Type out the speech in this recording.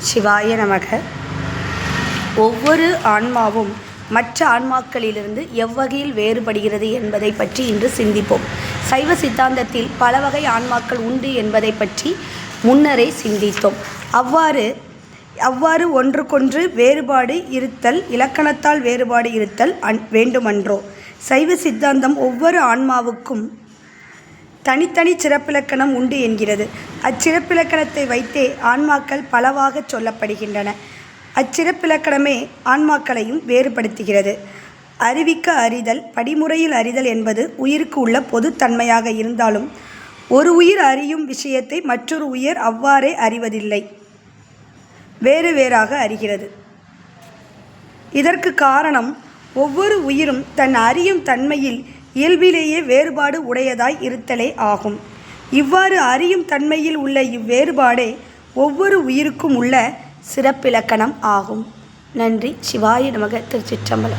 சிவாய நமக. ஒவ்வொரு ஆன்மாவும் மற்ற ஆன்மாக்களிலிருந்து எவ்வகையில் வேறுபடுகிறது என்பதை பற்றி இன்று சிந்திப்போம். சைவ சித்தாந்தத்தில் பல வகை ஆன்மாக்கள் உண்டு என்பதை பற்றி முன்னரே சிந்தித்தோம். அவ்வாறு ஒன்றுக்கொன்று வேறுபாடு இருத்தல், இலக்கணத்தால் வேறுபாடு இருத்தல் வேண்டுமன்றோ? சைவ சித்தாந்தம் ஒவ்வொரு ஆன்மாவுக்கும் தனித்தனி சிறப்பிலக்கணம் உண்டு என்கிறது. அச்சிறப்பிலக்கணத்தை வைத்தே ஆன்மாக்கள் பலவாக சொல்லப்படுகின்றன. அச்சிறப்பிலக்கணமே ஆன்மாக்களையும் வேறுபடுத்துகிறது. அறிவிக்க அறிதல், படிமுறையில் அறிதல் என்பது உயிருக்கு உள்ள பொதுத்தன்மையாக இருந்தாலும் ஒரு உயிர் அறியும் விஷயத்தை மற்றொரு உயிர் அவ்வாறே அறிவதில்லை, வேறு வேறாக அறிகிறது. இதற்கு காரணம் ஒவ்வொரு உயிரும் தன் அறியும் தன்மையில் இயல்பிலேயே வேறுபாடு உடையதாய் இருத்தலே ஆகும். இவ்வாறு அறியும் தன்மையில் உள்ள இவ்வேறுபாடே ஒவ்வொரு உயிருக்கும் உள்ள சிறப்பிலக்கணம் ஆகும். நன்றி. சிவாய நமக. திருச்சிற்றம்பலம்.